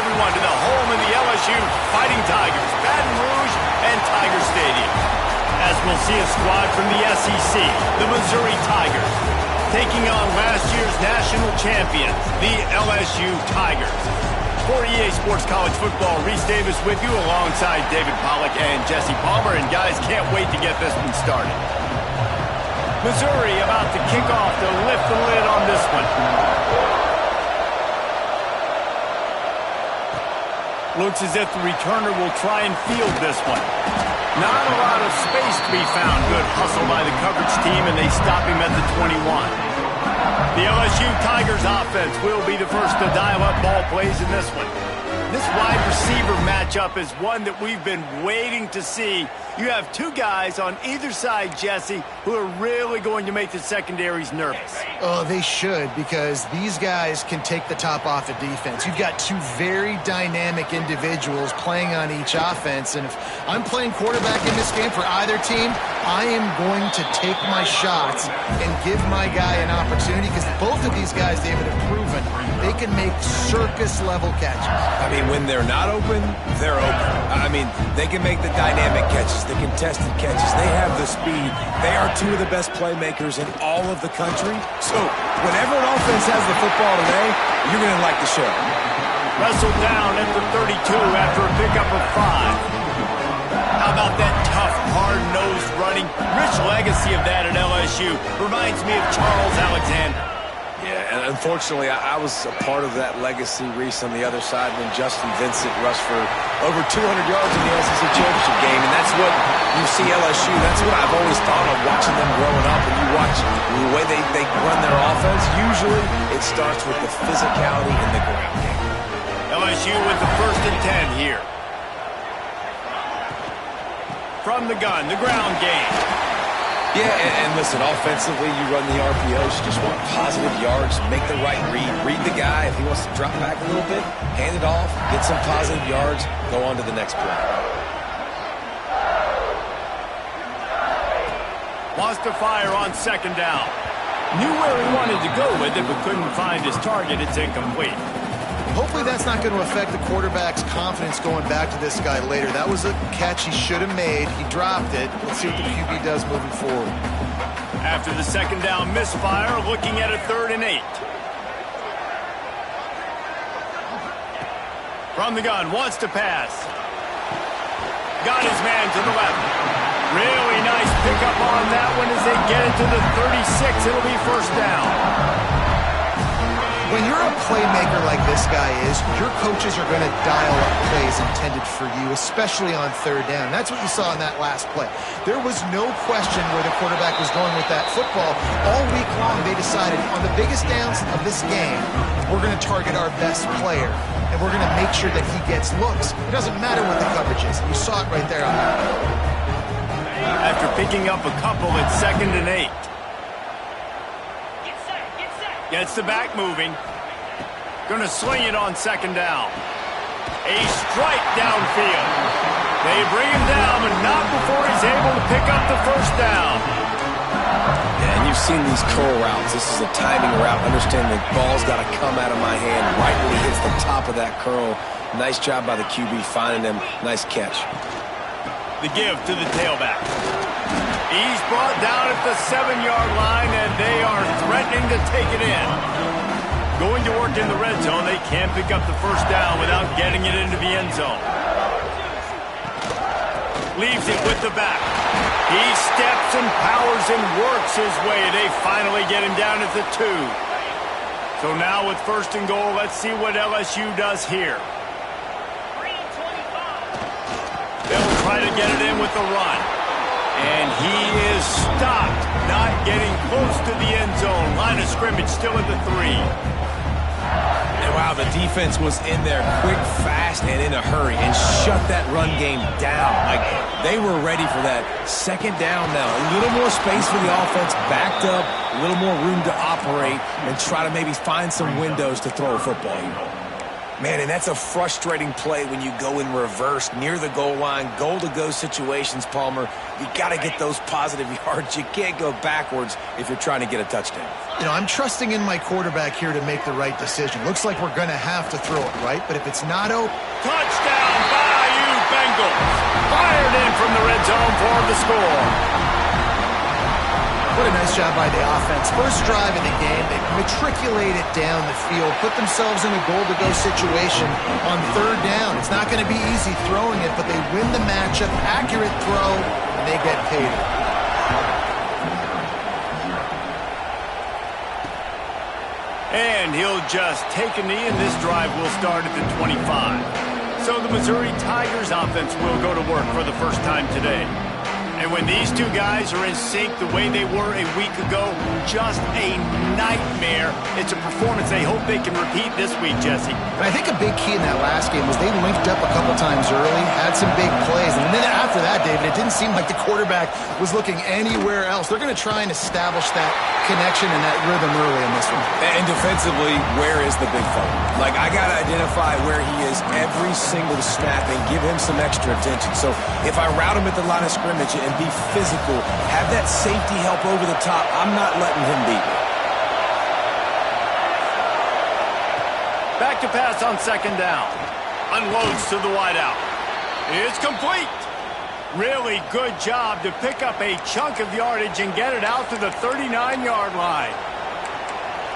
everyone to the home of the LSU Fighting Tigers, Baton Rouge and Tiger Stadium. As we'll see a squad from the SEC, the Missouri Tigers, taking on last year's national champions, the LSU Tigers. For EA Sports College Football, Reese Davis with you alongside David Pollack and Jesse Palmer. And guys, can't wait to get this one started. Missouri about to kick off to lift the lid on this one. Looks as if the returner will try and field this one. Not a lot of space to be found. Good hustle by the coverage team, and they stop him at the 21. The LSU Tigers offense will be the first to dial up ball plays in this one. This wide receiver matchup is one that we've been waiting to see. You have two guys on either side, Jesse, who are really going to make the secondaries nervous. Oh, they should, because these guys can take the top off of defense. You've got two very dynamic individuals playing on each offense, and if I'm playing quarterback in this game for either team, I am going to take my shots and give my guy an opportunity, because both of these guys, David, have proven they can make circus-level catches. I mean, when they're not open, they're open. I mean, they can make the dynamic catches, the contested catches. They have the speed. They are two of the best playmakers in all of the country. So whenever an offense has the football today, you're going to like the show. Wrestled down at the 32 after a pickup of 5. How about that tough, hard-nosed running? Rich legacy of that at LSU. Reminds me of Charles Alexander. Yeah, and unfortunately, I was a part of that legacy, Reese, on the other side when Justin Vincent rushed for over 200 yards in the SEC championship game, and that's what you see LSU. That's what I've always thought of watching them growing up, and you watch the way they run their offense. Usually, it starts with the physicality in the ground game. LSU with the 1st and 10 here. From the gun, the ground game. Yeah, and listen, offensively, you run the RPOs. You just want positive yards, make the right read the guy. If he wants to drop back a little bit, hand it off, get some positive yards, go on to the next play. Wants to fire on 2nd down. Knew where he wanted to go with it, but couldn't find his target. It's incomplete. Hopefully that's not going to affect the quarterback's confidence going back to this guy later. That was a catch he should have made. He dropped it. Let's see what the QB does moving forward. After the 2nd down misfire, looking at a 3rd and 8. From the gun, wants to pass. Got his man to the left. Really nice pickup on that one as they get it to the 36. It'll be 1st down. When you're a playmaker like this guy is, your coaches are going to dial up plays intended for you, especially on 3rd down. That's what you saw in that last play. There was no question where the quarterback was going with that football. All week long, they decided on the biggest downs of this game, we're going to target our best player, and we're going to make sure that he gets looks. It doesn't matter what the coverage is. You saw it right there on that. After picking up a couple at 2nd and 8. Gets the back moving. Going to sling it on 2nd down. A strike downfield. They bring him down, but not before he's able to pick up the 1st down. Yeah, and you've seen these curl routes. This is a timing route. Understand the ball's got to come out of my hand right when he hits the top of that curl. Nice job by the QB finding him. Nice catch. The give to the tailback. He's brought down at the 7-yard line, and they are threatening to take it in. Going to work in the red zone. They can't pick up the 1st down without getting it into the end zone. Leaves it with the back. He steps and powers and works his way. They finally get him down at the 2. So now with 1st and goal, let's see what LSU does here. They'll try to get it in with the run. And he is stopped, not getting close to the end zone. Line of scrimmage still at the 3. And wow, the defense was in there quick, fast, and in a hurry and shut that run game down. Like, they were ready for that 2nd down now. A little more space for the offense, backed up, a little more room to operate and try to maybe find some windows to throw a football. Man, and that's a frustrating play when you go in reverse near the goal line, goal-to-go situations, Palmer. You got to get those positive yards. You can't go backwards if you're trying to get a touchdown. You know, I'm trusting in my quarterback here to make the right decision. Looks like we're going to have to throw it, right? But if it's not open... Touchdown, Bayou Bengals. Fired in from the red zone for the score. What a nice job by the offense. First drive of the game, they matriculate it down the field, put themselves in a goal-to-go situation on third down. It's not going to be easy throwing it, but they win the matchup, accurate throw, and they get paid. And he'll just take a knee, and this drive will start at the 25. So the Missouri Tigers offense will go to work for the first time today. And when these two guys are in sync the way they were a week ago, just a nightmare. It's a performance they hope they can repeat this week, Jesse. And I think a big key in that last game was they linked up a couple times early, had some big plays. And then after that, David, it didn't seem like the quarterback was looking anywhere else. They're going to try and establish that connection and that rhythm early in this one. And defensively, where is the big fella? Like, I got to identify where he is every single snap and give him some extra attention. So if I route him at the line of scrimmage and be physical, have that safety help over the top, I'm not letting him beat me. Back to pass on second down. Unloads to the wideout. It's complete. Really good job to pick up a chunk of yardage and get it out to the 39-yard line.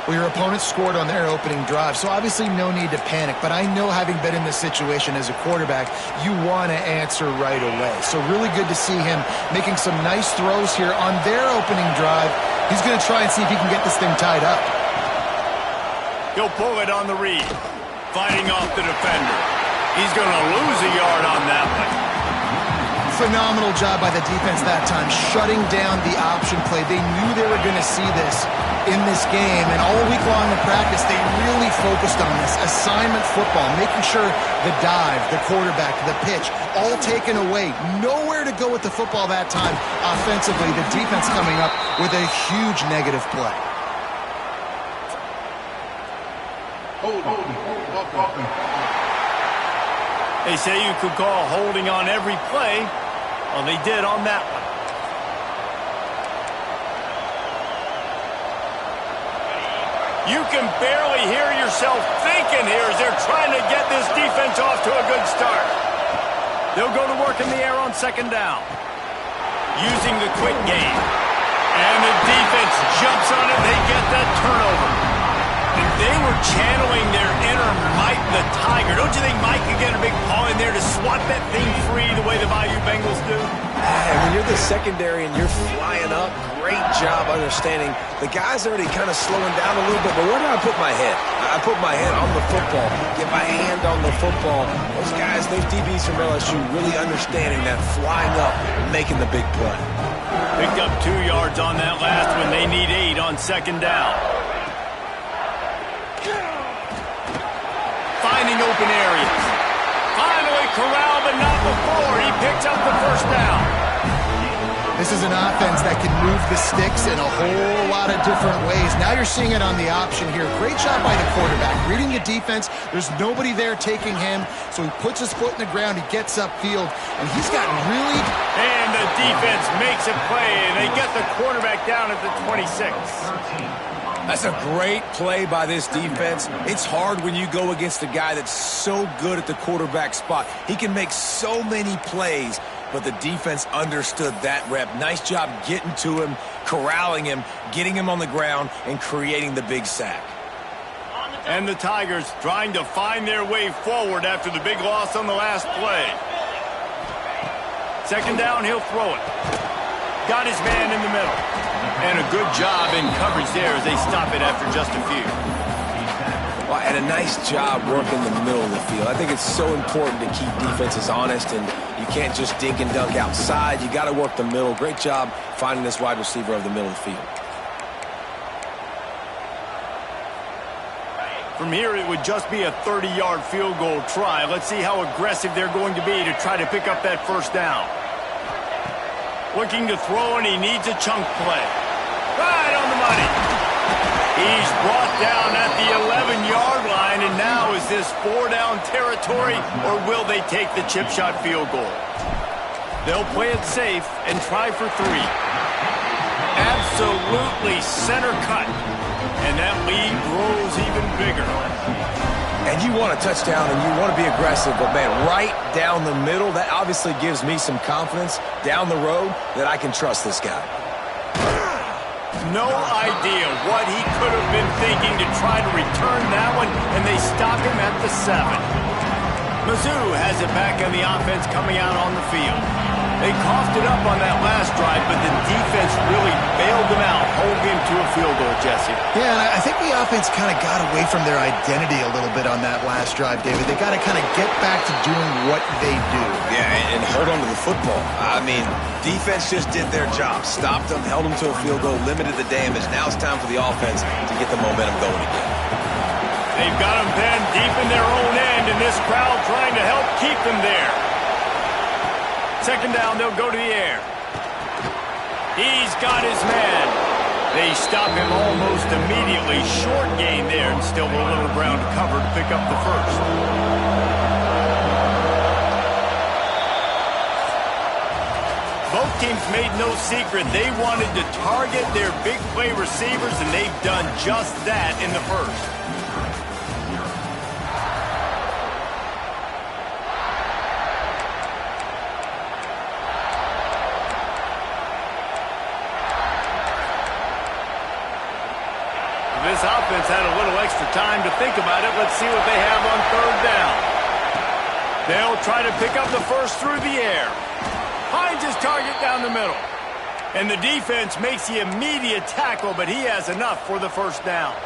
Well, your opponent scored on their opening drive, so obviously no need to panic. But I know, having been in this situation as a quarterback, you want to answer right away. So really good to see him making some nice throws here on their opening drive. He's going to try and see if he can get this thing tied up. He'll pull it on the read, fighting off the defender. He's going to lose a yard on that one. Phenomenal job by the defense that time, shutting down the option play. They knew they were going to see this in this game, and all week long in practice, they really focused on this assignment football, making sure the dive, the quarterback, the pitch, all taken away. Nowhere to go with the football that time offensively. The defense coming up with a huge negative play. They say you could call holding on every play. Well, they did on that one. You can barely hear yourself thinking here as they're trying to get this defense off to a good start. They'll go to work in the air on second down, using the quick game. And the defense jumps on it. They get that turnover. And they were channeling their inner Mike the Tiger. Don't you think Mike could get a big paw in there to swat that thing free the way the Bayou Bengals do? And when you're the secondary and you're flying up, great job understanding. The guy's already kind of slowing down a little bit, but where do I put my head? I put my head on the football, get my hand on the football. Those guys, those DBs from LSU really understanding that flying up and making the big play. Picked up 2 yards on that last one. They need 8 on second down. Finding open areas. Finally corralled, but not before. He picks up the first down. This is an offense that can move the sticks in a whole lot of different ways. Now you're seeing it on the option here. Great job by the quarterback. Reading the defense. There's nobody there taking him, so he puts his foot in the ground. He gets upfield, and he's got really... And the defense makes a play, and they get the quarterback down at the 26. That's a great play by this defense. It's hard when you go against a guy that's so good at the quarterback spot. He can make so many plays, but the defense understood that rep. Nice job getting to him, corralling him, getting him on the ground, and creating the big sack. And the Tigers trying to find their way forward after the big loss on the last play. Second down, he'll throw it. Got his man in the middle. And a good job in coverage there as they stop it after just a few. Well, and a nice job working the middle of the field. I think it's so important to keep defenses honest, and you can't just dink and dunk outside. You got to work the middle. Great job finding this wide receiver over the middle of the field. From here, it would just be a 30-yard field goal try. Let's see how aggressive they're going to be to try to pick up that first down. Looking to throw, and he needs a chunk play. Right on the money. He's brought down at the 11-yard line, determining now, is this 4-down territory, or will they take the chip shot field goal? They'll play it safe and try for 3. Absolutely center cut. And that lead grows even bigger. And you want a touchdown and you want to be aggressive, but, man, right down the middle, that obviously gives me some confidence down the road that I can trust this guy. No idea what he could have been thinking to try to return that one, and they stop him at the 7. Mizzou has it back on the offense coming out on the field. They coughed it up on that last drive, but the defense really bailed them out, holding him to a field goal, Jesse. Yeah, and I think the offense kind of got away from their identity a little bit on that last drive, David. They got to kind of get back to doing what they do. Yeah, and hold on to the football. I mean, defense just did their job. Stopped them, held them to a field goal, limited the damage. Now it's time for the offense to get the momentum going again. They've got them pinned deep in their own end, and this crowd trying to help keep them there. Second down, they'll go to the air. He's got his man. They stop him almost immediately. Short gain there, and still a little ground to cover to pick up the first. Both teams made no secret. They wanted to target their big play receivers, and they've done just that in the first. This offense had a little extra time to think about it. Let's see what they have on third down. They'll try to pick up the first through the air. Finds his target down the middle. And the defense makes the immediate tackle, but he has enough for the first down.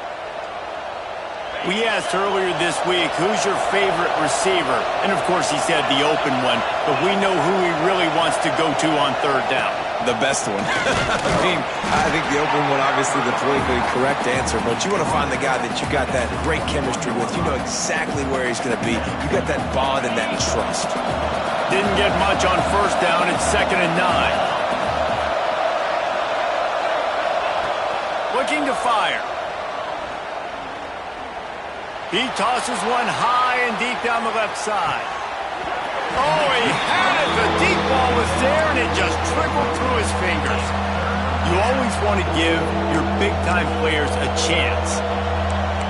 We asked earlier this week, who's your favorite receiver? And, of course, he said the open one, but we know who he really wants to go to on third down. The best one. I think the open one, obviously the politically correct answer, but you want to find the guy that you got that great chemistry with. You know exactly where he's going to be. You got that bond and that trust. Didn't get much on first down. It's 2nd and 9. Looking to fire. He tosses one high and deep down the left side. Oh, he had it. The deep ball was there, and it just trickled through his fingers. You always want to give your big-time players a chance.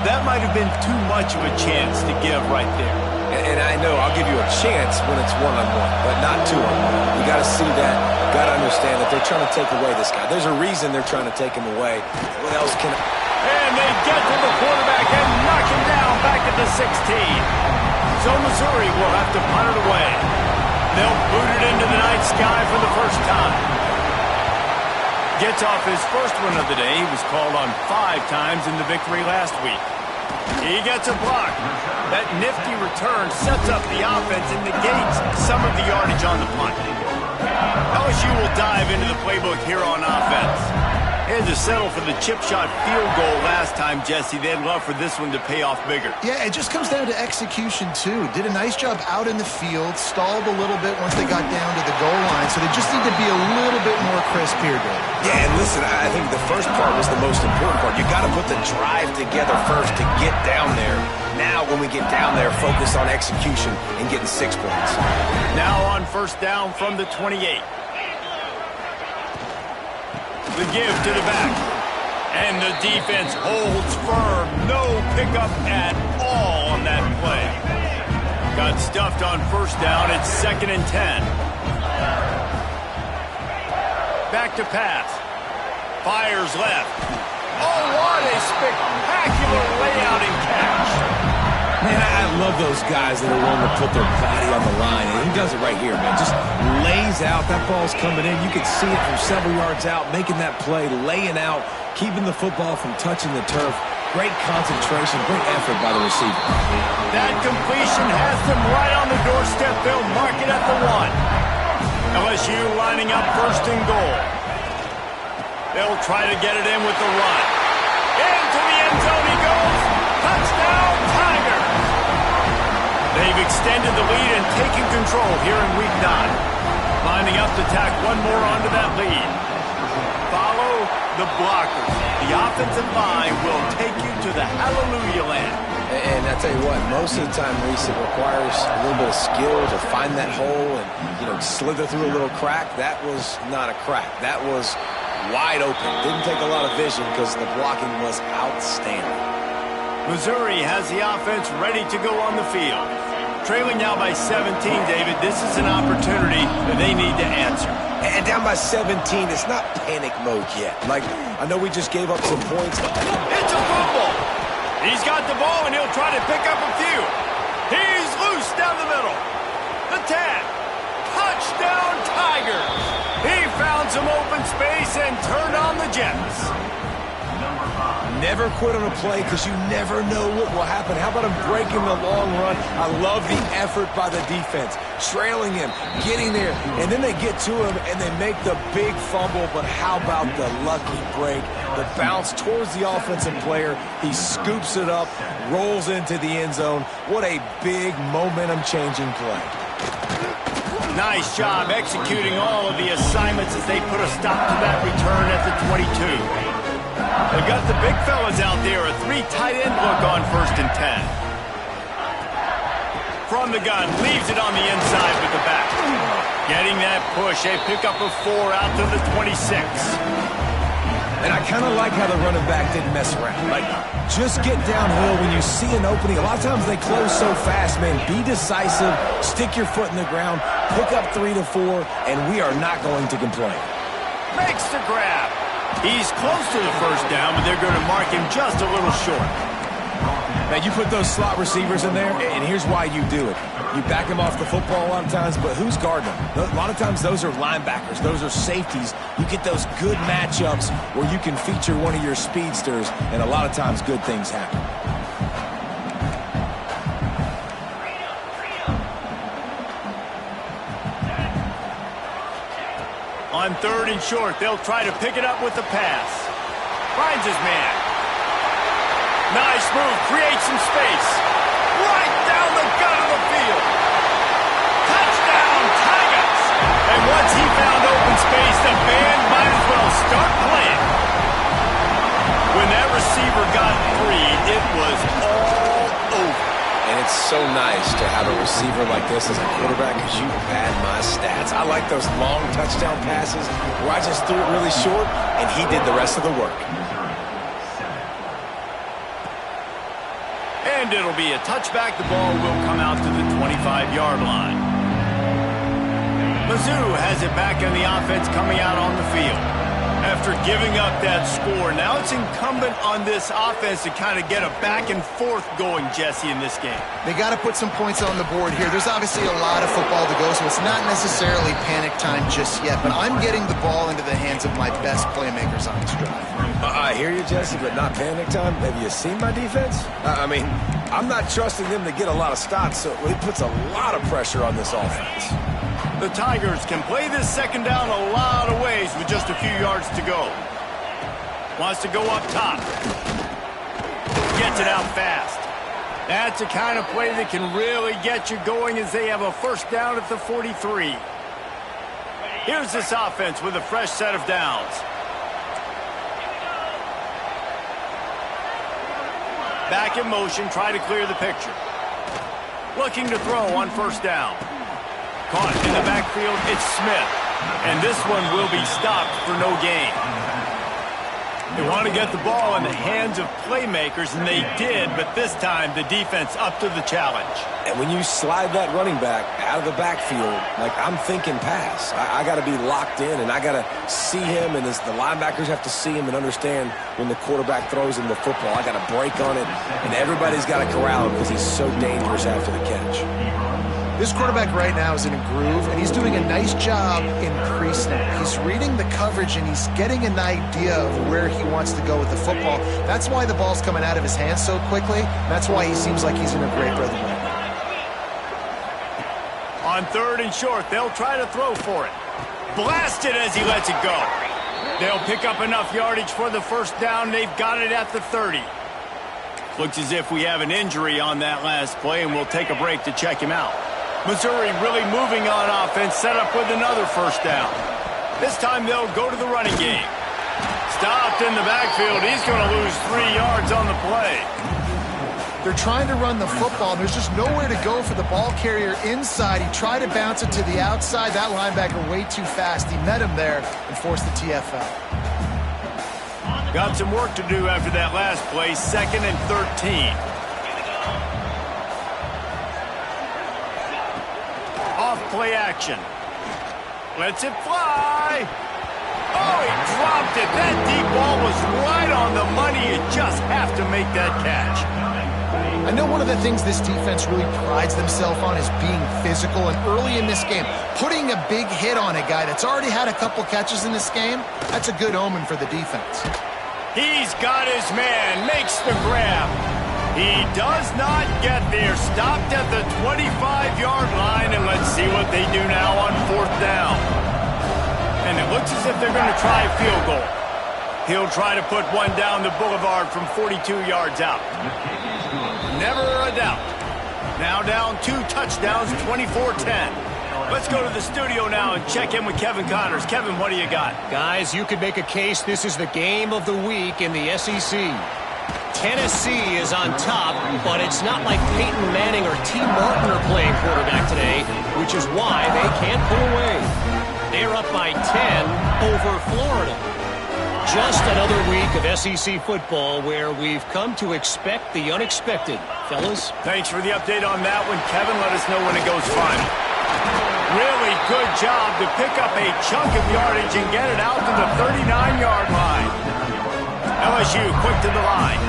That might have been too much of a chance to give right there. And I know I'll give you a chance when it's one-on-one, but not two-on-one. You got to see that. Got to understand that they're trying to take away this guy. There's a reason they're trying to take him away. What else can... And they get to the quarterback and knock him down back at the 16. So Missouri will have to punt it away. They'll boot it into the night sky for the first time. Gets off his first one of the day. He was called on 5 times in the victory last week. He gets a block. That nifty return sets up the offense and negates some of the yardage on the punt. LSU will dive into the playbook here on offense. Had to settle for the chip shot field goal last time, Jesse. They'd love for this one to pay off bigger. Yeah, it just comes down to execution, too. Did a nice job out in the field, stalled a little bit once they got down to the goal line, so they just need to be a little bit more crisp here, Dave. Yeah, and listen, I think the first part was the most important part. You got to put the drive together first to get down there. Now, when we get down there, focus on execution and getting 6 points. Now on first down from the 28. The give to the back. And the defense holds firm. No pickup at all on that play. Got stuffed on first down. It's 2nd and 10. Back to pass. Fires left. Oh, what a spectacular layout and catch. Man, I love those guys that are willing to put their body on the line, and he does it right here, man. Just lays out. That ball's coming in. You can see it from several yards out, making that play, laying out, keeping the football from touching the turf. Great concentration, great effort by the receiver. That completion has them right on the doorstep. They'll mark it at the 1. LSU lining up first and goal. They'll try to get it in with the run. Into the end zone he goes. Touchdown, Tiger. They've extended the lead and taken control here in Week 9. Lining up to tack one more onto that lead. Follow, the blockers. The offensive line will take you to the hallelujah land. And I tell you what, most of the time, Reese, it requires a little bit of skill to find that hole and, slither through a little crack. That was not a crack. That was wide open. Didn't take a lot of vision because the blocking was outstanding. Missouri has the offense ready to go on the field. Trailing now by 17, David. This is an opportunity that they need to answer. And down by 17, it's not panic mode yet. Like, I know we just gave up some points. It's a fumble. He's got the ball, and he'll try to pick up a few. He's loose down the middle. The tag. Touchdown, Tigers. He found some open space and turned on the Jets. Never quit on a play because you never know what will happen. How about him breaking the long run? I love the effort by the defense. Trailing him, getting there, and then they get to him and they make the big fumble. But how about the lucky break? The bounce towards the offensive player. He scoops it up, rolls into the end zone. What a big momentum-changing play. Nice job executing all of the assignments as they put a stop to that return at the 22. They've got the big fellas out there, a 3 tight end look on 1st and 10. From the gun, leaves it on the inside with the back. Getting that push, a pickup of 4 out to the 26. And I kind of like how the running back didn't mess around. Like, just get downhill when you see an opening. A lot of times they close so fast, man. Be decisive, stick your foot in the ground, pick up 3 to 4, and we are not going to complain. Makes the grab. He's close to the first down, but they're going to mark him just a little short. Man, you put those slot receivers in there, and here's why you do it. You back them off the football a lot of times, but who's guarding them? A lot of times those are linebackers. Those are safeties. You get those good matchups where you can feature one of your speedsters, and a lot of times good things happen. On 3rd and short, they'll try to pick it up with the pass. Finds his man. Nice move, creates some space. Right down the gut of the field. Touchdown, Tigers! And once he found open space, the band might as well start playing. When that receiver got free, it was all over. And it's so nice to have a receiver like this as a quarterback because you pad my stats. I like those long touchdown passes where I just threw it really short and he did the rest of the work. And it'll be a touchback. The ball will come out to the 25-yard line. Mizzou has it back in the offense coming out on the field. After giving up that score, now it's incumbent on this offense to kind of get a back and forth going, Jesse, in this game. They got to put some points on the board here. There's obviously a lot of football to go, so it's not necessarily panic time just yet, but I'm getting the ball into the hands of my best playmakers on this drive. I hear you, Jesse, but not panic time. Have you seen my defense? I mean, I'm not trusting them to get a lot of stops, so it puts a lot of pressure on this offense. The Tigers can play this second down a lot of ways with just a few yards to go. Wants to go up top. Gets it out fast. That's the kind of play that can really get you going as they have a first down at the 43. Here's this offense with a fresh set of downs. Back in motion, try to clear the picture. Looking to throw on first down. Caught in the backfield, it's Smith. And this one will be stopped for no gain. They want to get the ball in the hands of playmakers, and they did, but this time the defense up to the challenge. And when you slide that running back out of the backfield, like I'm thinking pass. I got to be locked in, and I got to see him, and as the linebackers have to see him and understand when the quarterback throws him the football. I got to break on it, and everybody's got to corral him because he's so dangerous after the catch. This quarterback right now is in a groove, and he's doing a nice job increasing it. He's reading the coverage, and he's getting an idea of where he wants to go with the football. That's why the ball's coming out of his hands so quickly. That's why he seems like he's in a great rhythm right now. On 3rd and short, they'll try to throw for it. Blasted as he lets it go. They'll pick up enough yardage for the first down. They've got it at the 30. Looks as if we have an injury on that last play, and we'll take a break to check him out. Missouri really moving on offense, set up with another first down. This time they'll go to the running game. Stopped in the backfield. He's going to lose 3 yards on the play. They're trying to run the football, and there's just nowhere to go for the ball carrier inside. He tried to bounce it to the outside. That linebacker way too fast. He met him there and forced the TFL. Got some work to do after that last play. 2nd and 13. Off play action. Lets it fly. Oh, he dropped it. That deep ball was right on the money. You just have to make that catch. I know one of the things this defense really prides themselves on is being physical, and early in this game, putting a big hit on a guy that's already had a couple catches in this game, that's a good omen for the defense. He's got his man, makes the grab. He does not get there. Stopped at the 25-yard line, and let's see what they do now on 4th down. And it looks as if they're going to try a field goal. He'll try to put one down the boulevard from 42 yards out. Never a doubt. Now down 2 touchdowns, 24-10. Let's go to the studio now and check in with Kevin Connors. Kevin, what do you got? Guys, you could make a case this is the game of the week in the SEC. Tennessee is on top, but it's not like Peyton Manning or T. Martin are playing quarterback today, which is why they can't pull away. They're up by 10 over Florida. Just another week of SEC football where we've come to expect the unexpected. Fellas? Thanks for the update on that one, Kevin. Let us know when it goes final. Really good job to pick up a chunk of yardage and get it out to the 39-yard line. LSU quick to the line.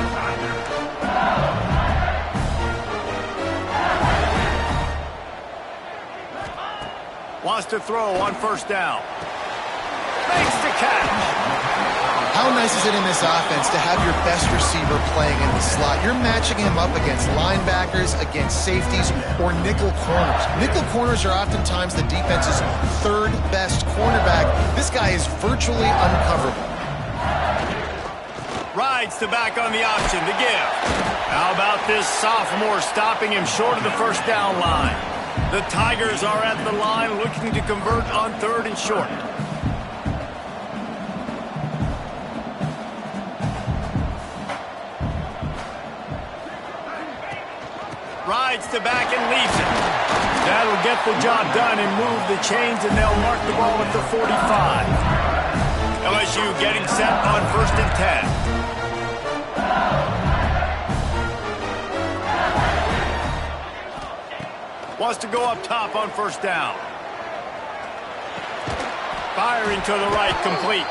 Wants to throw on 1st down. Makes the catch. How nice is it in this offense to have your best receiver playing in the slot? You're matching him up against linebackers, against safeties, or nickel corners. Nickel corners are oftentimes the defense's 3rd best cornerback. This guy is virtually uncoverable. Rides the back on the option to give. How about this sophomore stopping him short of the 1st down line? The Tigers are at the line looking to convert on 3rd and short. Rides to back and leaves it. That'll get the job done and move the chains, and they'll mark the ball at the 45. LSU getting set on 1st and 10. Wants to go up top on 1st down. Firing to the right, complete.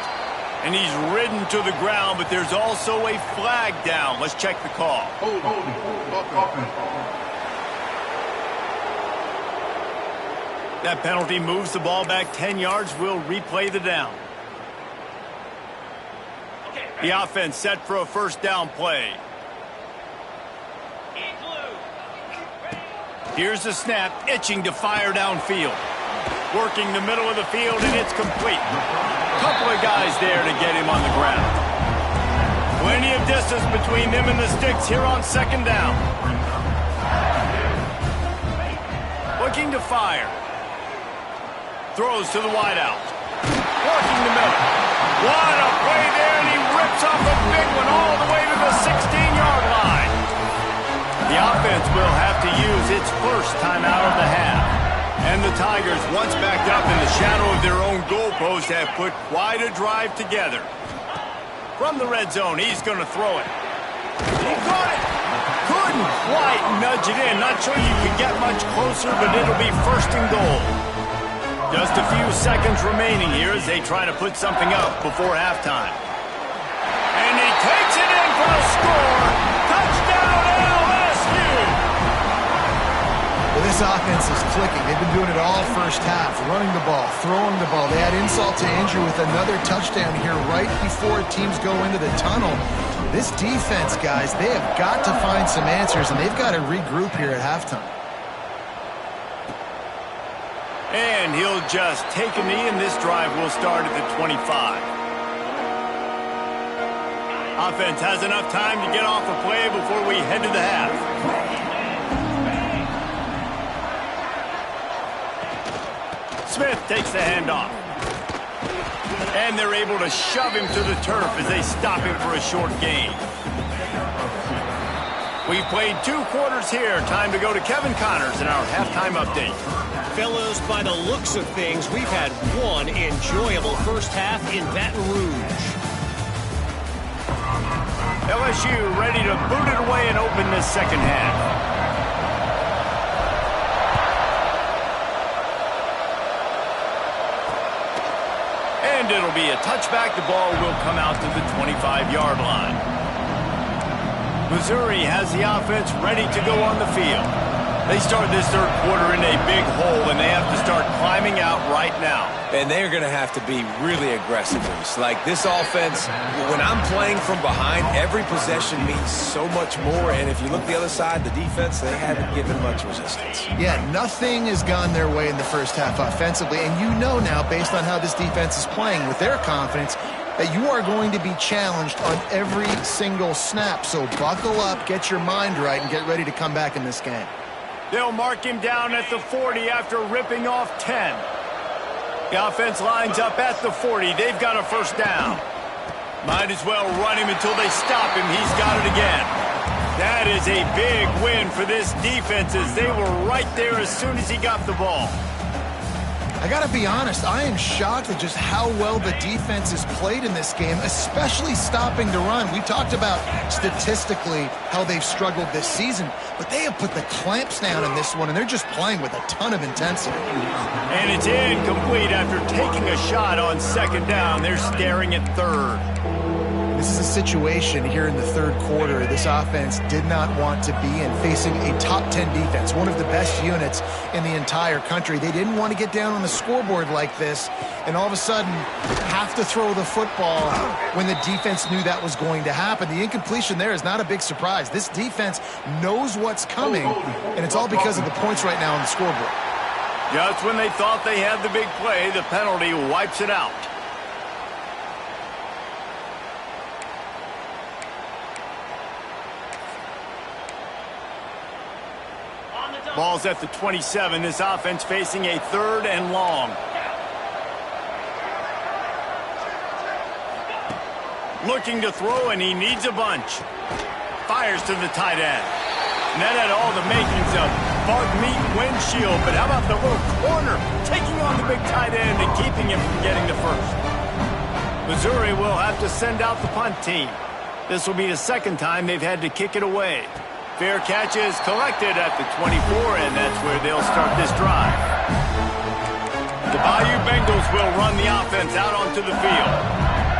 And he's ridden to the ground, but there's also a flag down. Let's check the call. That penalty moves the ball back 10 yards. We'll replay the down. The offense set for a 1st down play. Here's the snap, itching to fire downfield. Working the middle of the field, and it's complete. Couple of guys there to get him on the ground. Plenty of distance between them and the sticks here on 2nd down. Looking to fire. Throws to the wideout. Working the middle. What a play there, and he rips off a big one all the way to the 16-yard line. The offense will have to use its 1st timeout of the half. And the Tigers, once backed up in the shadow of their own goalpost, have put quite a drive together. From the red zone, he's going to throw it. He got it. Couldn't quite nudge it in. Not sure you could get much closer, but it'll be 1st and goal. Just a few seconds remaining here as they try to put something up before halftime. And he takes it in for a score. Touchdown, LSU! Well, this offense is clicking. They've been doing it all 1st half, running the ball, throwing the ball. They add insult to injury with another touchdown here right before teams go into the tunnel. This defense, guys, they have got to find some answers, and they've got to regroup here at halftime. And he'll just take a knee, and this drive will start at the 25. Offense has enough time to get off a play before we head to the half. Smith takes the handoff. And they're able to shove him to the turf as they stop him for a short gain. We've played 2 quarters here. Time to go to Kevin Connors in our halftime update. Fellows, by the looks of things, we've had one enjoyable first half in Baton Rouge. LSU ready to boot it away and open this second half. And it'll be a touchback. The ball will come out to the 25-yard line. Missouri has the offense ready to go on the field. They start this third quarter in a big hole, and they have to start climbing out right now. And they're going to have to be really aggressive. Like this offense, when I'm playing from behind, every possession means so much more. And if you look the other side, the defense, they haven't given much resistance. Yeah, nothing has gone their way in the first half offensively. And you know now, based on how this defense is playing with their confidence, that you are going to be challenged on every single snap. So buckle up, get your mind right, and get ready to come back in this game. They'll mark him down at the 40 after ripping off 10. The offense lines up at the 40. They've got a first down. Might as well run him until they stop him. He's got it again. That is a big win for this defense as they were right there as soon as he got the ball. I got to be honest, I am shocked at just how well the defense has played in this game, especially stopping the run. We talked about statistically how they've struggled this season, but they have put the clamps down in this one, and they're just playing with a ton of intensity. And it's incomplete after taking a shot on second down. They're staring at third. This is a situation here in the third quarter this offense did not want to be in, facing a top 10 defense, one of the best units in the entire country. They didn't want to get down on the scoreboard like this and all of a sudden have to throw the football when the defense knew that was going to happen. The incompletion there is not a big surprise. This defense knows what's coming, and it's all because of the points right now on the scoreboard. Just when they thought they had the big play, the penalty wipes it out. Ball's at the 27. This offense facing a third and long. Looking to throw, and he needs a bunch. Fires to the tight end. And that had all the makings of bug meat windshield. But how about the little corner taking on the big tight end and keeping him from getting the first? Missouri will have to send out the punt team. This will be the second time they've had to kick it away. Fair catch is collected at the 24, and that's where they'll start this drive. The Bayou Bengals will run the offense out onto the field.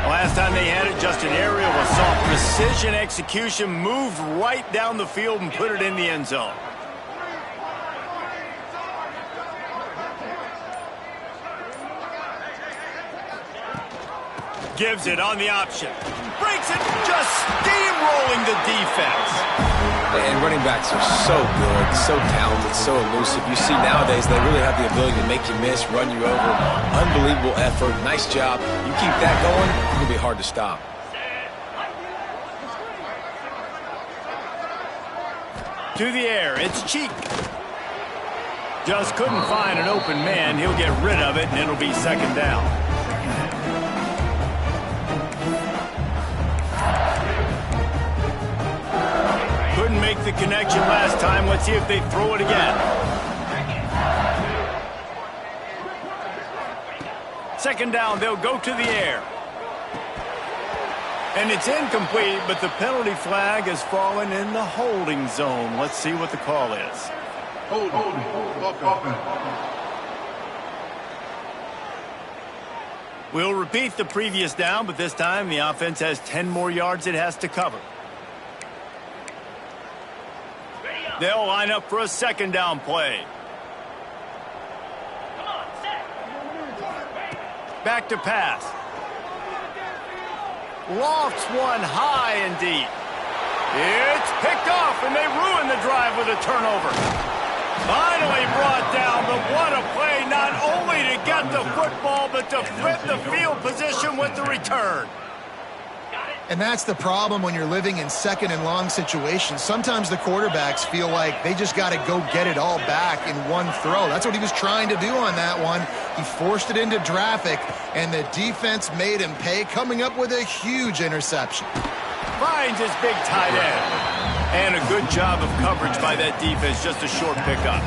Last time they had it, just an aerial assault. Precision execution, moved right down the field and put it in the end zone. Gives it on the option. Breaks it, just steamrolling the defense. And running backs are so good, so talented, so elusive. You see nowadays they really have the ability to make you miss, run you over. Unbelievable effort. Nice job. You keep that going, it's going to be hard to stop. To the air, it's Cheek. Just couldn't find an open man. He'll get rid of it, and it'll be second down. Make the connection last time. Let's see if they throw it again. Second down, they'll go to the air. And it's incomplete, but the penalty flag has fallen in the holding zone. Let's see what the call is. We'll repeat the previous down, but this time the offense has 10 more yards it has to cover. They'll line up for a second down play. Back to pass. Lofts one high and deep. It's picked off, and they ruin the drive with a turnover. Finally brought down, but what a play, not only to get the football, but to flip the field position with the return. And that's the problem when you're living in second and long situations. Sometimes the quarterbacks feel like they just got to go get it all back in one throw. That's what he was trying to do on that one. He forced it into traffic, and the defense made him pay, coming up with a huge interception. Finds his big tight end. And a good job of coverage by that defense, just a short pickup.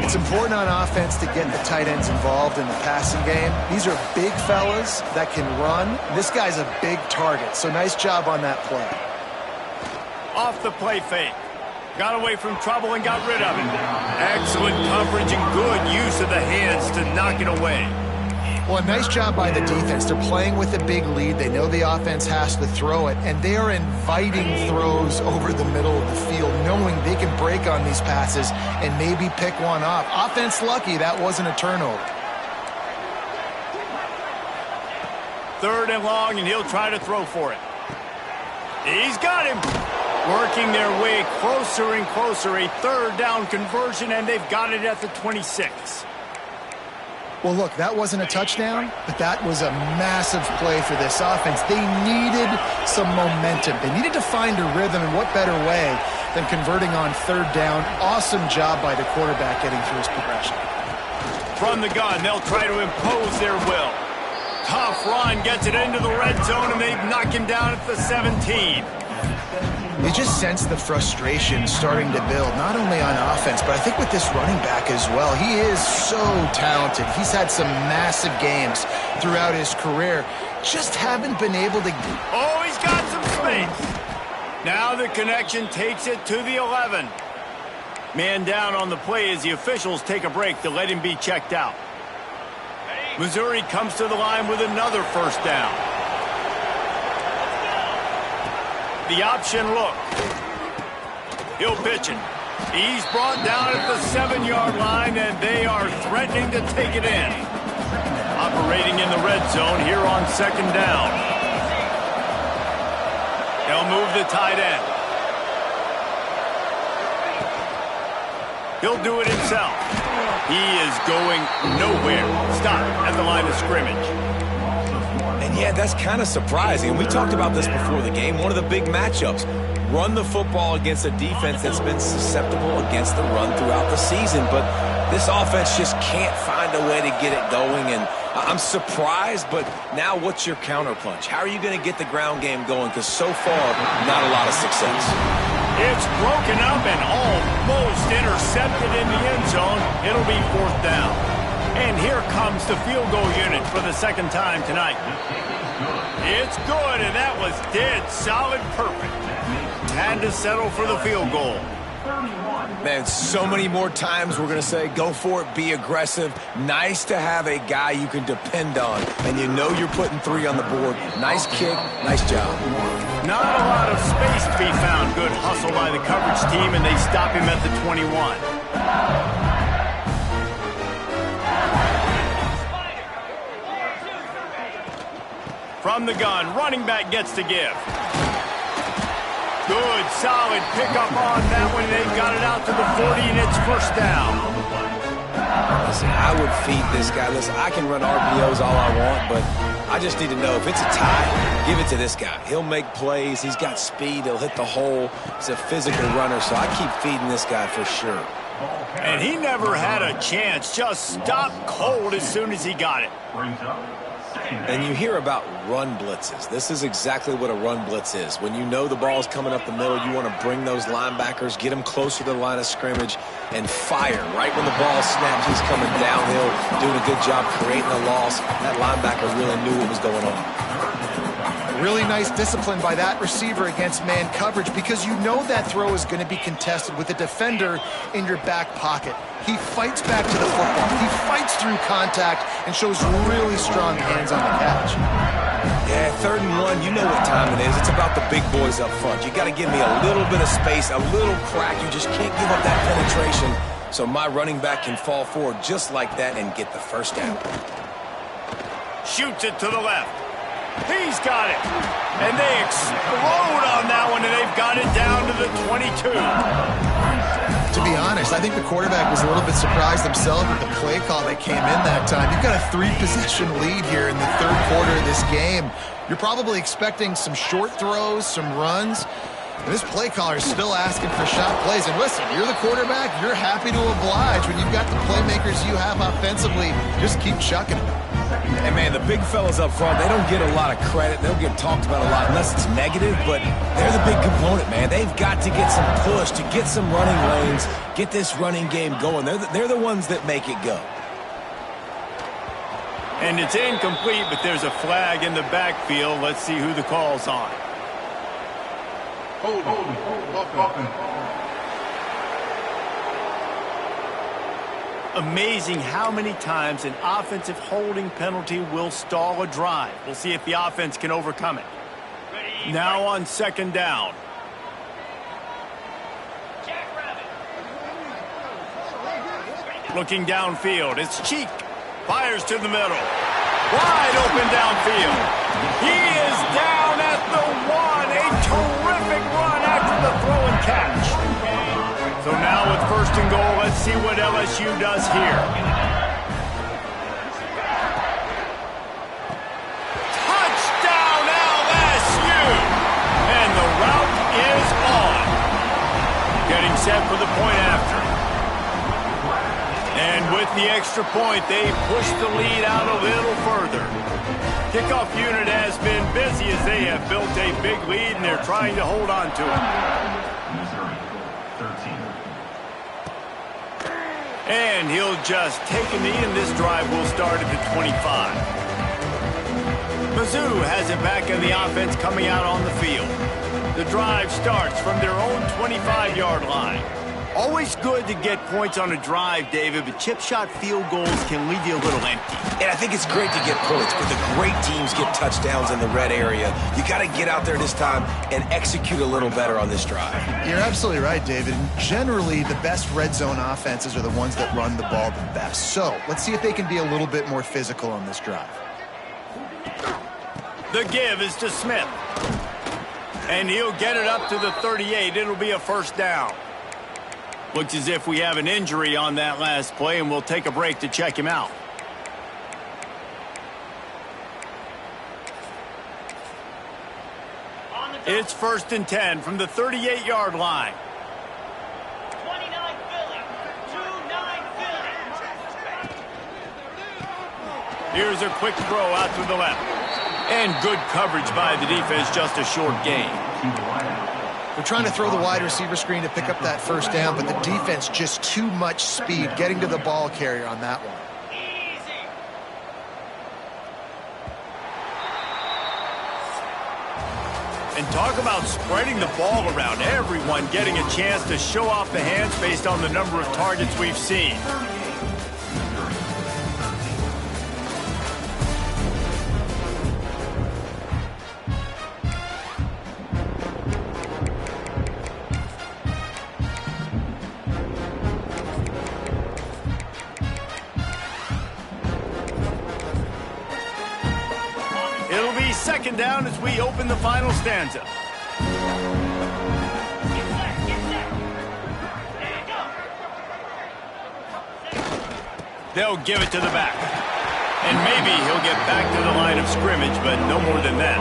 It's important on offense to get the tight ends involved in the passing game. These are big fellas that can run. This guy's a big target, so nice job on that play. Off the play fake. Got away from trouble and got rid of it. Excellent coverage and good use of the hands to knock it away. Well, a nice job by the defense. They're playing with a big lead. They know the offense has to throw it, and they are inviting throws over the middle of the field, knowing they can break on these passes and maybe pick one off. Offense lucky that wasn't a turnover. 3rd and long, and he'll try to throw for it. He's got him. Working their way closer and closer. A 3rd down conversion, and they've got it at the 26. Well, look, that wasn't a touchdown, but that was a massive play for this offense. They needed some momentum. They needed to find a rhythm, and what better way than converting on 3rd down. Awesome job by the quarterback getting through his progression. From the gun, they'll try to impose their will. Tough run, gets it into the red zone, and they knock him down at the 17. You just sense the frustration starting to build, not only on offense, but I think with this running back as well. He is so talented. He's had some massive games throughout his career. Just haven't been able to... Oh, he's got some space. Now the connection takes it to the 11. Man down on the play as the officials take a break to let him be checked out. Missouri comes to the line with another 1st down. The option look. He'll pitch it. He's brought down at the 7-yard line, and they are threatening to take it in. Operating in the red zone here on 2nd down. They'll move the tight end. He'll do it himself. He is going nowhere. Stop at the line of scrimmage. And yeah, that's kind of surprising. We talked about this before the game. One of the big matchups. Run the football against a defense that's been susceptible against the run throughout the season. But this offense just can't find a way to get it going. And I'm surprised, but now what's your counterpunch? How are you going to get the ground game going? Because so far, not a lot of success. It's broken up and almost intercepted in the end zone. It'll be 4th down. And here comes the field goal unit for the 2nd time tonight. It's good, and that was dead solid perfect. Had to settle for the field goal. Man, so many more times we're going to say, go for it, be aggressive. Nice to have a guy you can depend on, and you know you're putting 3 on the board. Nice kick, nice job. Not a lot of space to be found. Good hustle by the coverage team, and they stop him at the 21. From the gun, running back gets to give. Good, solid pickup on that one. They've got it out to the 40, and it's 1st down. Listen, I would feed this guy. Listen, I can run RPOs all I want, but I just need to know if it's a tie, give it to this guy. He'll make plays. He's got speed. He'll hit the hole. He's a physical runner, so I keep feeding this guy for sure. And he never had a chance. Just stopped cold as soon as he got it. And you hear about run blitzes. This is exactly what a run blitz is. When you know the ball's coming up the middle, you want to bring those linebackers, get them closer to the line of scrimmage, and fire. Right when the ball snaps, he's coming downhill, doing a good job creating a loss. That linebacker really knew what was going on. Really nice discipline by that receiver against man coverage, because you know that throw is going to be contested with a defender in your back pocket. He fights back to the football. He fights through contact and shows really strong hands on the catch. Yeah, 3rd and 1, you know what time it is. It's about the big boys up front. You got to give me a little bit of space, a little crack. You just can't give up that penetration so my running back can fall forward just like that and get the 1st down. Shoots it to the left. He's got it. And they explode on that one, and they've got it down to the 22. To be honest, I think the quarterback was a little bit surprised himself with the play call that came in that time. You've got a 3-possession lead here in the third quarter of this game. You're probably expecting some short throws, some runs. And this play caller is still asking for shot plays. And listen, you're the quarterback. You're happy to oblige when you've got the playmakers you have offensively. Just keep chucking them. And, man, the big fellas up front, they don't get a lot of credit. They don't get talked about a lot unless it's negative, but they're the big component, man. They've got to get some push, to get some running lanes, get this running game going. They're the ones that make it go. And it's incomplete, but there's a flag in the backfield. Let's see who the call's on. Hold on. Amazing how many times an offensive holding penalty will stall a drive. We'll see if the offense can overcome it. Now on second down. Looking downfield, it's Cheek. Fires to the middle. Wide open downfield. He is down at the 1. A terrific run after the throw and catch. So now with first and goal, let's see what LSU does here. Touchdown LSU! And the route is on. Getting set for the point after. And with the extra point, they push the lead out a little further. Kickoff unit has been busy as they have built a big lead, and they're trying to hold on to it. And he'll just take a knee, and this drive will start at the 25. MIZZ has it back in the offense coming out on the field. The drive starts from their own 25-yard line. Always good to get points on a drive, David, but chip shot field goals can leave you a little empty. And I think it's great to get points, but the great teams get touchdowns in the red area. You got to get out there this time and execute a little better on this drive. You're absolutely right, David. Generally, the best red zone offenses are the ones that run the ball the best. So let's see if they can be a little bit more physical on this drive. The give is to Smith. And he'll get it up to the 38. It'll be a first down. Looks as if we have an injury on that last play, and we'll take a break to check him out. It's first and 10 from the 38-yard line. 29 Philly. 2-9 Philly. Here's a quick throw out to the left. And good coverage by the defense, just a short gain. They're trying to throw the wide receiver screen to pick up that first down, but the defense just too much speed getting to the ball carrier on that one. And talk about spreading the ball around. Everyone getting a chance to show off the hands based on the number of targets we've seen. It'll be second down as we open the final stanza. They'll give it to the back. And maybe he'll get back to the line of scrimmage, but no more than that.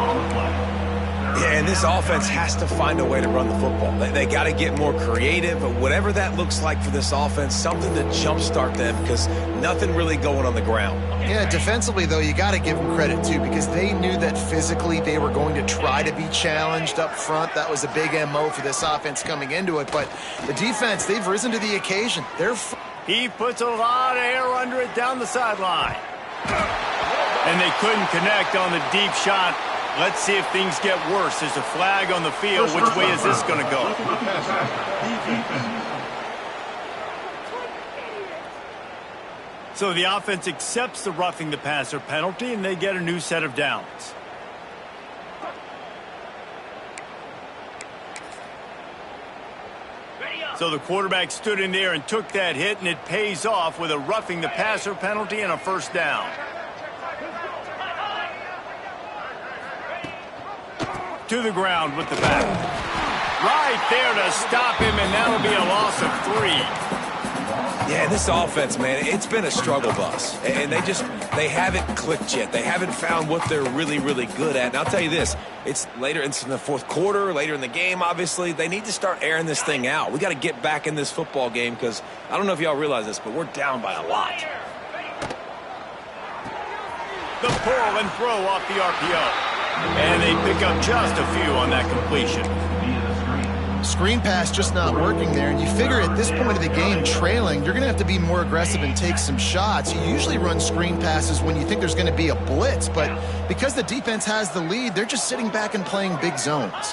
Yeah, and this offense has to find a way to run the football. They got to get more creative, but whatever that looks like for this offense, something to jumpstart them because nothing really going on the ground. Yeah, defensively, though, you got to give them credit, too, because they knew that physically they were going to try to be challenged up front. That was a big MO for this offense coming into it. But the defense, they've risen to the occasion. He puts a lot of air under it down the sideline. And they couldn't connect on the deep shot. Let's see if things get worse. There's a flag on the field. Which way is this going to go? So the offense accepts the roughing the passer penalty, and they get a new set of downs. So the quarterback stood in there and took that hit, and it pays off with a roughing the passer penalty and a first down. To the ground with the back. Right there to stop him, and that'll be a loss of 3. Yeah, this offense, man, it's been a struggle bus. And they haven't clicked yet. They haven't found what they're really, really good at. And I'll tell you this, it's in the fourth quarter, later in the game, obviously. They need to start airing this thing out. We got to get back in this football game because I don't know if y'all realize this, but we're down by a lot. The pull and throw off the RPO. And they pick up just a few on that completion. Screen pass just not working there, and you figure at this point of the game, trailing, you're going to have to be more aggressive and take some shots. You usually run screen passes when you think there's going to be a blitz, but because the defense has the lead, they're just sitting back and playing big zones.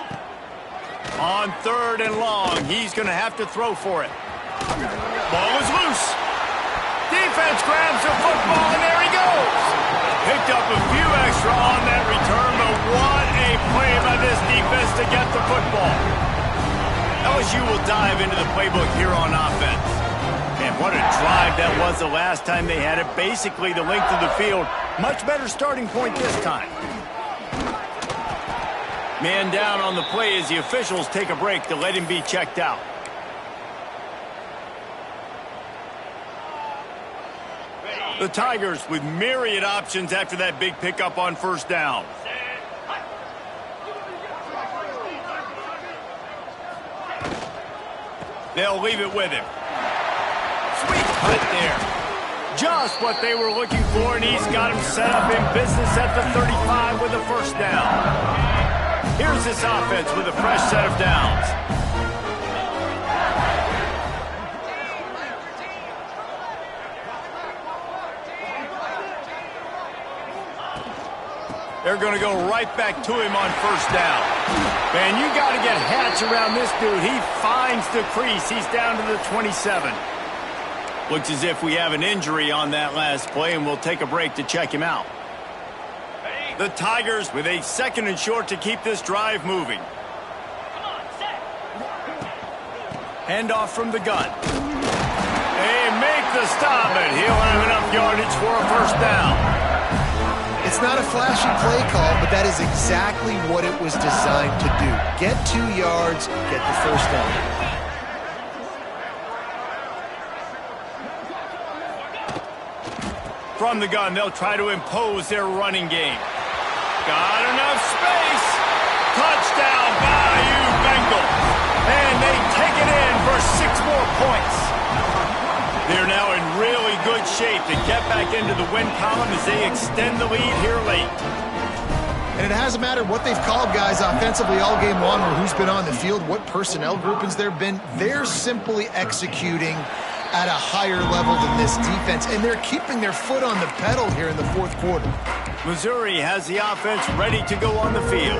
On 3rd and long, he's going to have to throw for it. Ball is loose. Defense grabs the football, and there he goes. Picked up a few extra on that return, but what a play by this defense to get the football. LSU will dive into the playbook here on offense. And what a drive that was the last time they had it. Basically the length of the field. Much better starting point this time. Man down on the play as the officials take a break to let him be checked out. The Tigers with myriad options after that big pickup on 1st down. They'll leave it with him. Sweet cut there. Just what they were looking for, and he's got him set up in business at the 35 with a 1st down. Here's this offense with a fresh set of downs. They're going to go right back to him on 1st down. Man, you got to get Hatch around this dude. He finds the crease. He's down to the 27. Looks as if we have an injury on that last play, and we'll take a break to check him out. The Tigers with a 2nd and short to keep this drive moving. Handoff from the gun. They make the stop, and he'll have enough yardage for a 1st down. It's not a flashy play call, but that is exactly what it was designed to do. Get 2 yards, get the 1st down. From the gun, they'll try to impose their running game. Got enough space. Touchdown, Bayou Bengals. And they take it in for 6 more points. They're now in really good shape to get back into the win column as they extend the lead here late. And it hasn't mattered what they've called guys offensively all game long or who's been on the field, what personnel groupings there have been. They're simply executing at a higher level than this defense, and they're keeping their foot on the pedal here in the 4th quarter. Missouri has the offense ready to go on the field.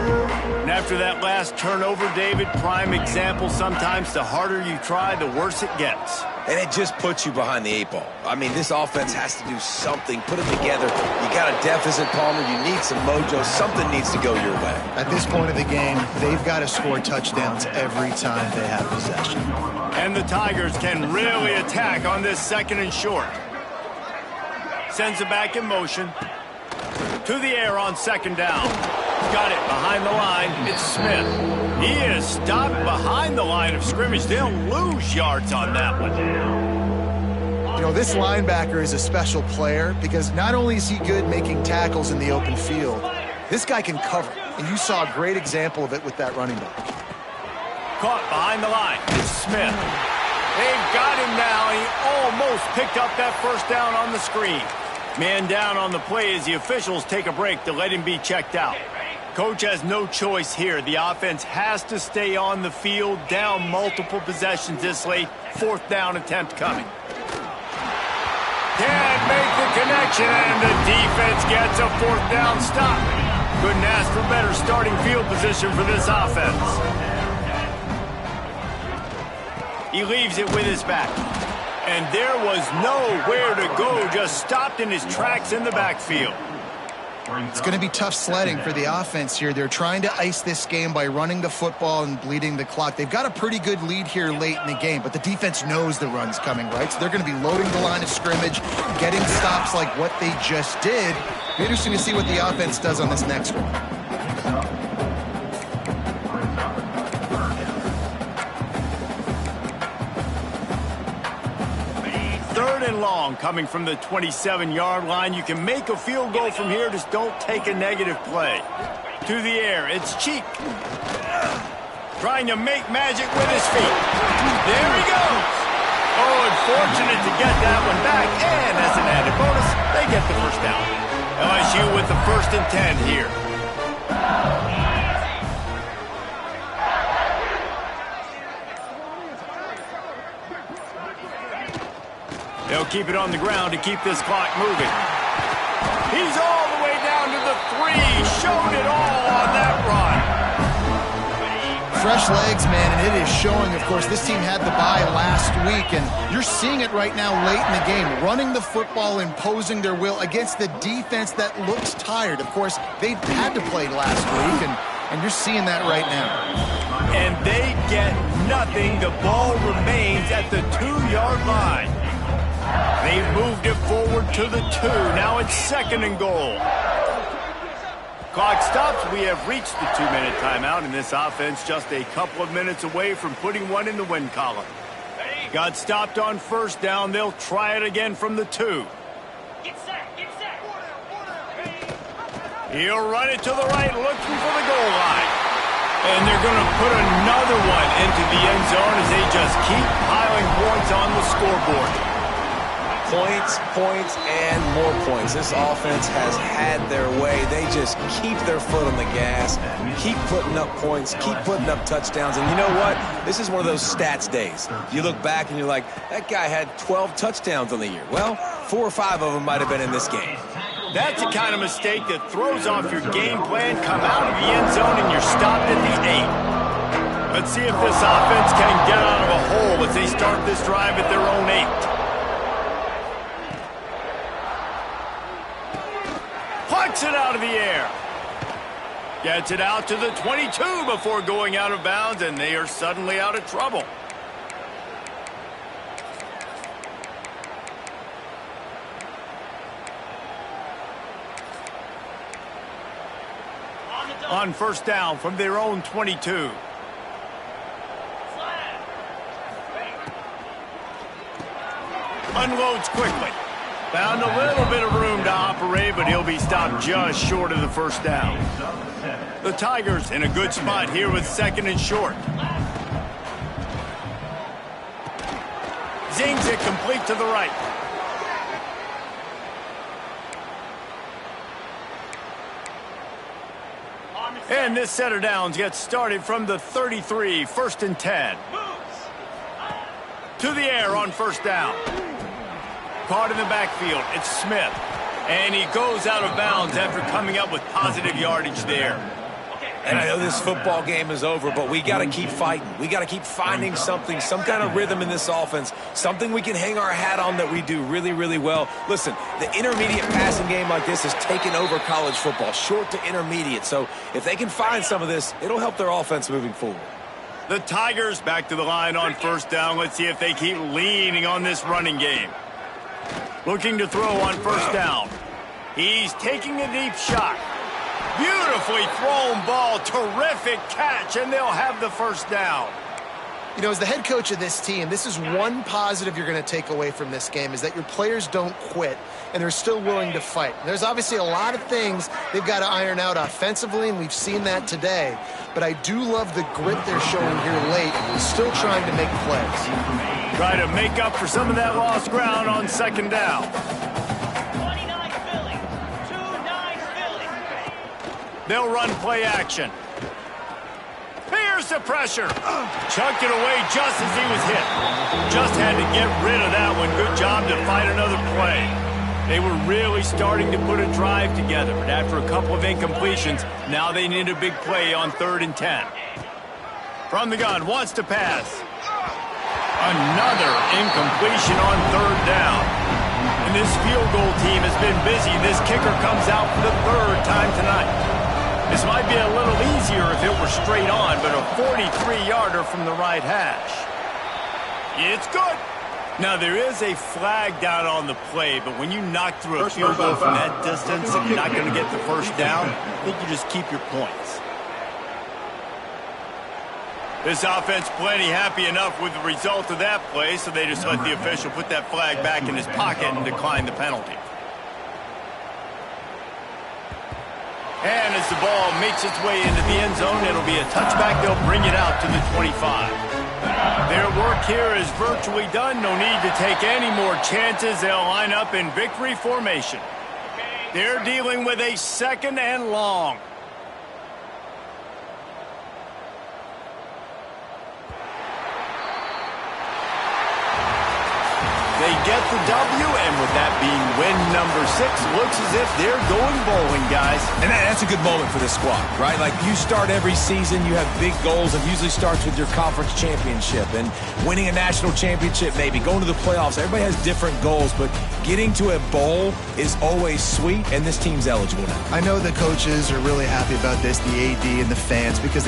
And after that last turnover, David, prime example, sometimes the harder you try, the worse it gets. And it just puts you behind the 8 ball. I mean, this offense has to do something. Put it together. You got a deficit, Palmer. You need some mojo. Something needs to go your way. At this point of the game, they've got to score touchdowns every time they have possession. And the Tigers can really attack on this 2nd and short. Sends it back in motion. To the air on 2nd down. Got it behind the line. It's Smith. He is stopped behind the line of scrimmage. They'll lose yards on that one. You know, this linebacker is a special player because not only is he good making tackles in the open field, this guy can cover. And you saw a great example of it with that running back. Caught behind the line. It's Smith. They've got him now. He almost picked up that 1st down on the screen. Man down on the play as the officials take a break to let him be checked out. Coach has no choice here. The offense has to stay on the field, down multiple possessions this late. 4th down attempt coming. Can't make the connection, and the defense gets a 4th down stop. Couldn't ask for better starting field position for this offense. He leaves it with his back. And there was nowhere to go, just stopped in his tracks in the backfield. It's going to be tough sledding for the offense here. They're trying to ice this game by running the football and bleeding the clock. They've got a pretty good lead here late in the game, but the defense knows the run's coming, right? So they're going to be loading the line of scrimmage, getting stops like what they just did. Be interesting to see what the offense does on this next one. 3rd and long coming from the 27-yard line. You can make a field goal from here, just don't take a negative play. To the air, it's Cheek. Trying to make magic with his feet. There he goes. Oh, unfortunate to get that one back. And as an added bonus, they get the first down. LSU with the 1st and 10 here. They'll keep it on the ground to keep this clock moving. He's all the way down to the 3. Showed it all on that run. Fresh legs, man, and it is showing. Of course, this team had the bye last week, and you're seeing it right now late in the game. Running the football, imposing their will against the defense that looks tired. Of course, they had to play last week, and you're seeing that right now. And they get nothing. The ball remains at the 2-yard line. They've moved it forward to the 2. Now it's 2nd and goal. Clock stops. We have reached the 2-minute timeout, and this offense just a couple of minutes away from putting one in the win column. Got stopped on 1st down. They'll try it again from the 2. Get set, get set. He'll run it to the right, looking for the goal line. And they're going to put another one into the end zone as they just keep piling points on the scoreboard. Points, points, and more points. This offense has had their way. They just keep their foot on the gas, keep putting up points, keep putting up touchdowns. And you know what? This is one of those stats days. You look back and you're like, that guy had 12 touchdowns on the year. Well, 4 or 5 of them might have been in this game. That's the kind of mistake that throws off your game plan. Come out of the end zone and you're stopped at the 8. Let's see if this offense can get out of a hole as they start this drive at their own 8. Plucks it out of the air. Gets it out to the 22 before going out of bounds, and they are suddenly out of trouble. On 1st down from their own 22. Unloads quickly. Found a little bit of room to operate, but he'll be stopped just short of the 1st down. The Tigers in a good spot here with 2nd and short. Zings it complete to the right. And this set of downs gets started from the 33, 1st and 10. To the air on 1st down. Caught in the backfield, it's Smith. And he goes out of bounds after coming up with positive yardage there. And I know this football game is over, but we got to keep fighting. We got to keep finding something, some kind of rhythm in this offense, something we can hang our hat on that we do really, really well. Listen, the intermediate passing game like this has taken over college football, short to intermediate. So if they can find some of this, it'll help their offense moving forward. The Tigers back to the line on 1st down. Let's see if they keep leaning on this running game. Looking to throw on 1st down. He's taking a deep shot. Beautifully thrown ball. Terrific catch, and they'll have the 1st down. You know, as the head coach of this team, this is one positive you're going to take away from this game, is that your players don't quit, and they're still willing to fight. There's obviously a lot of things they've got to iron out offensively, and we've seen that today. But I do love the grit they're showing here late, still trying to make plays. Try to make up for some of that lost ground on 2nd down. 29 Philly. 2-9 Philly. They'll run play action. Here's the pressure. Chucked it away just as he was hit. Just had to get rid of that one. Good job to fight another play. They were really starting to put a drive together, but after a couple of incompletions, now they need a big play on 3rd and 10. From the gun, wants to pass. Another incompletion on 3rd down. And this field goal team has been busy. This kicker comes out for the 3rd time tonight. This might be a little easier if it were straight on, but a 43-yarder from the right hash. It's good. Now, there is a flag down on the play, but when you knock through a field goal from that distance and you're not going to get the 1st down, I think you just keep your points. This offense plenty happy enough with the result of that play, so they just let the official put that flag back in his pocket and decline the penalty. And as the ball makes its way into the end zone, it'll be a touchback. They'll bring it out to the 25. Their work here is virtually done. No need to take any more chances. They'll line up in victory formation. They're dealing with a 2nd and long. They get the W, and with that being win number 6, looks as if they're going bowling, guys. And that's a good moment for this squad, right? Like, you start every season, you have big goals. It usually starts with your conference championship and winning a national championship, maybe going to the playoffs. Everybody has different goals, but getting to a bowl is always sweet, and this team's eligible now. I know the coaches are really happy about this, the AD and the fans, because